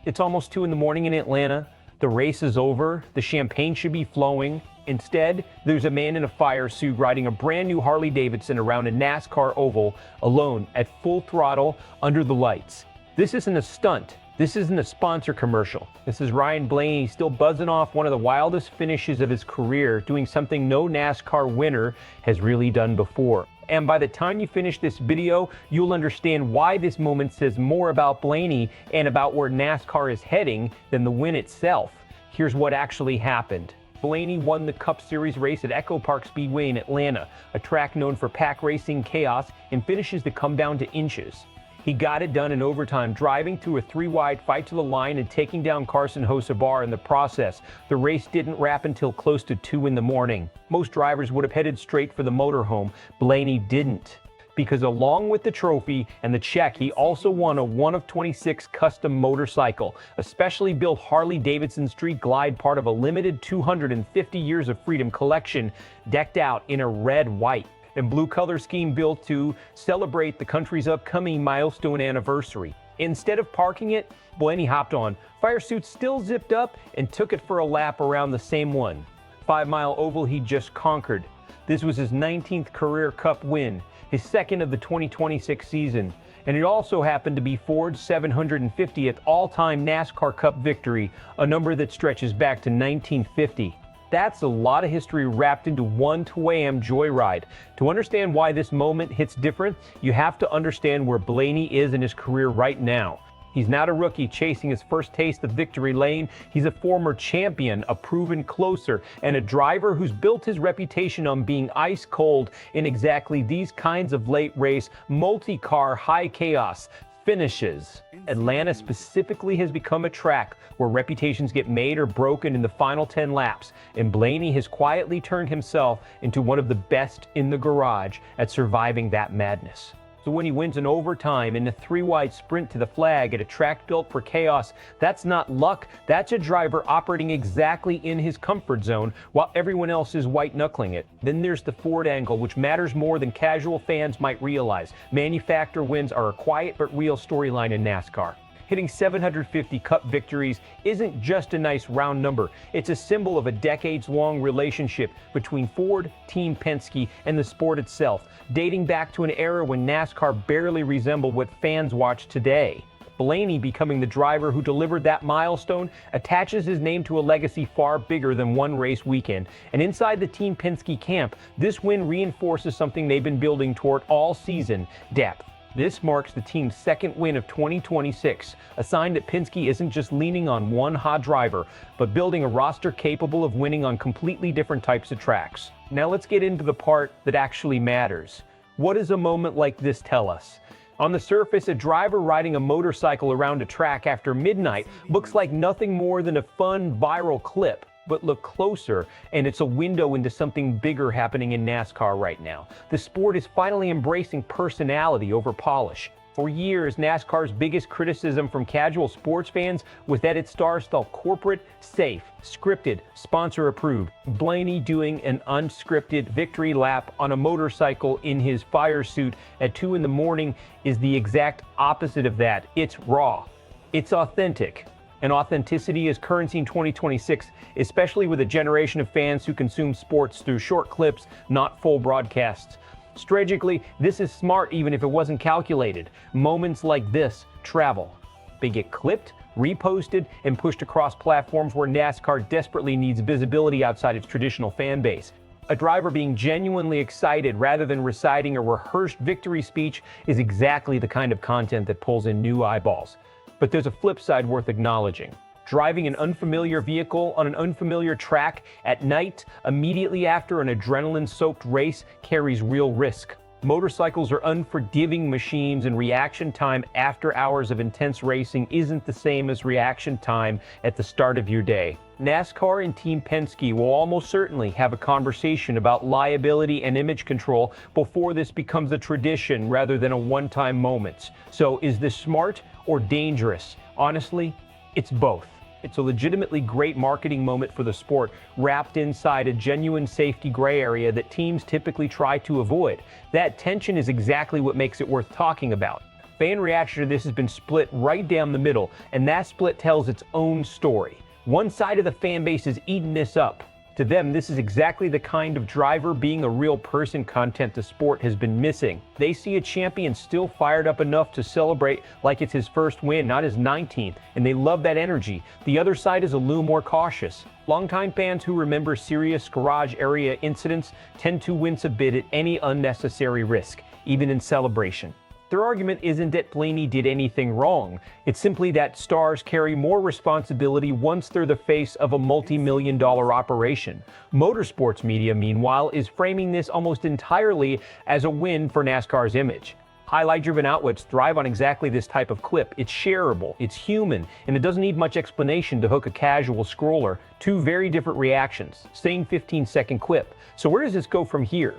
It's almost 2 in the morning in Atlanta. The race is over. The champagne should be flowing. Instead, there's a man in a fire suit riding a brand new Harley-Davidson around a NASCAR oval alone at full throttle under the lights. This isn't a stunt. This isn't a sponsor commercial. This is Ryan Blaney still buzzing off one of the wildest finishes of his career, doing something no NASCAR winner has really done before. And by the time you finish this video, you'll understand why this moment says more about Blaney and about where NASCAR is heading than the win itself. Here's what actually happened. Blaney won the Cup Series race at EchoPark Speedway in Atlanta, a track known for pack racing chaos and finishes that come down to inches. He got it done in overtime, driving through a 3-wide fight to the line and taking down Carson Hocevar in the process. The race didn't wrap until close to 2 in the morning. Most drivers would have headed straight for the motorhome. Blaney didn't, because along with the trophy and the check, he also won a 1 of 26 custom motorcycle, a specially built Harley-Davidson Street Glide, part of a limited 250 Years of Freedom collection, decked out in a red-white and blue color scheme built to celebrate the country's upcoming Milestone anniversary. Instead of parking it, Blaney hopped on, firesuit still zipped up, and took it for a lap around the same one. 5-mile oval he just conquered. This was his 19th career Cup win, his second of the 2026 season, and it also happened to be Ford's 750th all-time NASCAR Cup victory, a number that stretches back to 1950. That's a lot of history wrapped into one 2 a.m. joyride. To understand why this moment hits different, you have to understand where Blaney is in his career right now. He's not a rookie chasing his first taste of victory lane. He's a former champion, a proven closer, and a driver who's built his reputation on being ice cold in exactly these kinds of late race, multi-car, high chaos finishes. Atlanta specifically has become a track where reputations get made or broken in the final 10 laps, and Blaney has quietly turned himself into one of the best in the garage at surviving that madness. So when he wins in overtime in a 3-wide sprint to the flag at a track built for chaos, that's not luck, that's a driver operating exactly in his comfort zone while everyone else is white-knuckling it. Then there's the Ford angle, which matters more than casual fans might realize. Manufacturer wins are a quiet but real storyline in NASCAR. Hitting 750 Cup victories isn't just a nice round number. It's a symbol of a decades-long relationship between Ford, Team Penske, and the sport itself, dating back to an era when NASCAR barely resembled what fans watch today. Blaney, becoming the driver who delivered that milestone, attaches his name to a legacy far bigger than one race weekend. And inside the Team Penske camp, this win reinforces something they've been building toward all season: depth. This marks the team's second win of 2026, a sign that Penske isn't just leaning on one hot driver, but building a roster capable of winning on completely different types of tracks. Now let's get into the part that actually matters. What does a moment like this tell us? On the surface, a driver riding a motorcycle around a track after midnight looks like nothing more than a fun viral clip. But look closer, and it's a window into something bigger happening in NASCAR right now. The sport is finally embracing personality over polish. For years, NASCAR's biggest criticism from casual sports fans was that its stars felt corporate, safe, scripted, sponsor-approved. Blaney doing an unscripted victory lap on a motorcycle in his fire suit at 2 in the morning is the exact opposite of that. It's raw. It's authentic. And authenticity is currency in 2026, especially with a generation of fans who consume sports through short clips, not full broadcasts. Strategically, this is smart even if it wasn't calculated. Moments like this travel. They get clipped, reposted, and pushed across platforms where NASCAR desperately needs visibility outside its traditional fan base. A driver being genuinely excited rather than reciting a rehearsed victory speech is exactly the kind of content that pulls in new eyeballs. But there's a flip side worth acknowledging. Driving an unfamiliar vehicle on an unfamiliar track at night, immediately after an adrenaline-soaked race, carries real risk. Motorcycles are unforgiving machines, and reaction time after hours of intense racing isn't the same as reaction time at the start of your day. NASCAR and Team Penske will almost certainly have a conversation about liability and image control before this becomes a tradition rather than a one-time moment. So is this smart or dangerous? Honestly, it's both. It's a legitimately great marketing moment for the sport, wrapped inside a genuine safety gray area that teams typically try to avoid. That tension is exactly what makes it worth talking about. Fan reaction to this has been split right down the middle, and that split tells its own story. One side of the fan base is eating this up. To them, this is exactly the kind of driver being a real person content the sport has been missing. They see a champion still fired up enough to celebrate like it's his first win, not his 19th, and they love that energy. The other side is a little more cautious. Longtime fans who remember serious garage area incidents tend to wince a bit at any unnecessary risk, even in celebration. Their argument isn't that Blaney did anything wrong. It's simply that stars carry more responsibility once they're the face of a multi-million-dollar operation. Motorsports media, meanwhile, is framing this almost entirely as a win for NASCAR's image. Highlight-driven outlets thrive on exactly this type of clip. It's shareable, it's human, and it doesn't need much explanation to hook a casual scroller. Two very different reactions, same 15-second clip. So where does this go from here?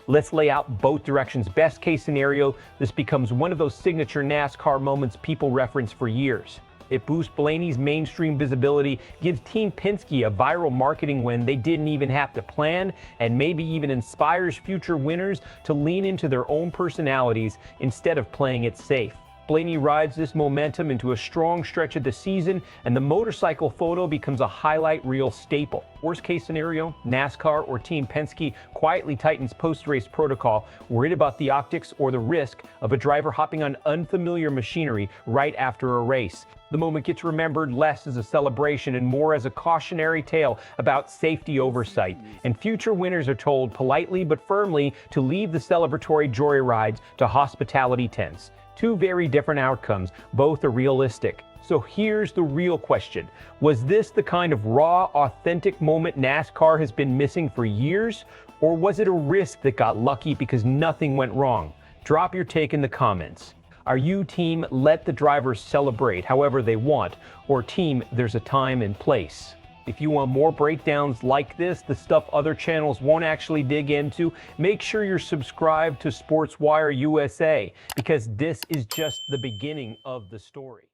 Let's lay out both directions. Best case scenario, this becomes one of those signature NASCAR moments people reference for years. It boosts Blaney's mainstream visibility, gives Team Penske a viral marketing win they didn't even have to plan, and maybe even inspires future winners to lean into their own personalities instead of playing it safe. Blaney rides this momentum into a strong stretch of the season, and the motorcycle photo becomes a highlight reel staple. Worst case scenario, NASCAR or Team Penske quietly tightens post-race protocol, worried about the optics or the risk of a driver hopping on unfamiliar machinery right after a race. The moment gets remembered less as a celebration and more as a cautionary tale about safety oversight. And future winners are told politely but firmly to leave the celebratory joyrides to hospitality tents. Two very different outcomes, both are realistic. So here's the real question. Was this the kind of raw, authentic moment NASCAR has been missing for years? Or was it a risk that got lucky because nothing went wrong? Drop your take in the comments. Are you team let the drivers celebrate however they want, or team there's a time and place? If you want more breakdowns like this, the stuff other channels won't actually dig into, make sure you're subscribed to SportsWire USA, because this is just the beginning of the story.